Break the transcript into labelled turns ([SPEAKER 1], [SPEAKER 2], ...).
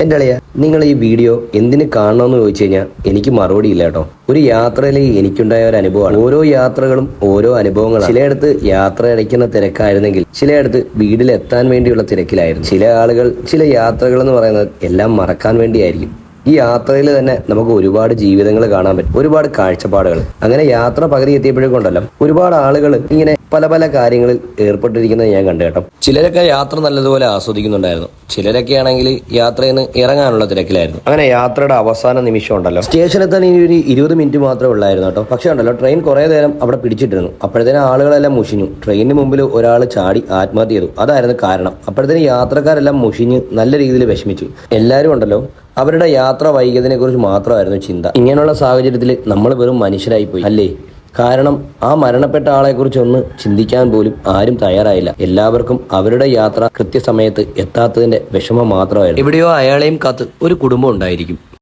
[SPEAKER 1] എൻ്റെ അളിയ, നിങ്ങൾ ഈ വീഡിയോ എന്തിനു കാണണമെന്ന് ചോദിച്ചു കഴിഞ്ഞാൽ എനിക്ക് മറുപടി ഇല്ല കേട്ടോ. ഒരു യാത്രയിൽ എനിക്കുണ്ടായ ഒരു അനുഭവമാണ്. ഓരോ യാത്രകളും ഓരോ അനുഭവങ്ങളാണ്. ചിലയിടത്ത് യാത്ര അടയ്ക്കുന്ന തിരക്കായിരുന്നെങ്കിൽ ചിലയിടത്ത് വീട്ടിലെത്താൻ വേണ്ടിയുള്ള തിരക്കിലായിരുന്നു. ചില ആളുകൾ ചില യാത്രകൾ എന്ന് പറയുന്നത് എല്ലാം മറക്കാൻ വേണ്ടിയായിരിക്കും. ഈ യാത്രയിൽ തന്നെ നമുക്ക് ഒരുപാട് ജീവിതങ്ങൾ കാണാൻ പറ്റും, ഒരുപാട് കാഴ്ചപ്പാടുകൾ. അങ്ങനെ യാത്ര പകുതി എത്തിയപ്പോഴേക്കൊണ്ടല്ലോ ഒരുപാട് ആളുകൾ ഇങ്ങനെ പല പല കാര്യങ്ങളിൽ ഏർപ്പെട്ടിരിക്കുന്നത് ഞാൻ കണ്ടു കേട്ടോ. ചിലരൊക്കെ യാത്ര നല്ലതുപോലെ ആസ്വദിക്കുന്നുണ്ടായിരുന്നു, ചിലരൊക്കെ ആണെങ്കിൽ യാത്രയിൽ നിന്ന് ഇറങ്ങാനുള്ള തിരക്കിലായിരുന്നു. അങ്ങനെ യാത്രയുടെ അവസാന നിമിഷം ഉണ്ടല്ലോ, സ്റ്റേഷനെത്താൻ ഇനി ഒരു 20 മിനിറ്റ് മാത്രമേ ഉള്ളായിരുന്നു കേട്ടോ. പക്ഷേ ഉണ്ടല്ലോ, ട്രെയിൻ കുറേ നേരം അവിടെ പിടിച്ചിട്ടിരുന്നു. അപ്പോഴത്തേനും ആളുകളെല്ലാം മുഷിഞ്ഞു. ട്രെയിനിന് മുമ്പിൽ ഒരാൾ ചാടി ആത്മഹത്യ ചെയ്തു. അതായിരുന്നു കാരണം. അപ്പോഴത്തേനും യാത്രക്കാരെല്ലാം മുഷിഞ്ഞ് നല്ല രീതിയിൽ വിഷമിച്ചു. എല്ലാവരും ഉണ്ടല്ലോ അവരുടെ യാത്ര വൈകിയതിനെ കുറിച്ച് മാത്രമായിരുന്നു ചിന്ത. ഇങ്ങനെയുള്ള സാഹചര്യത്തിൽ നമ്മൾ വെറും മനുഷ്യരായി പോയി അല്ലേ? കാരണം ആ മരണപ്പെട്ട ആളെക്കുറിച്ച് ഒന്ന് ചിന്തിക്കാൻ പോലും ആരും തയ്യാറായില്ല. എല്ലാവർക്കും അവരുടെ യാത്ര കൃത്യസമയത്ത് എത്താത്തതിന്റെ വിഷമം മാത്രമായിരുന്നു. എവിടെയോ അയാളെയും കാത്ത് ഒരു കുടുംബം ഉണ്ടായിരിക്കും.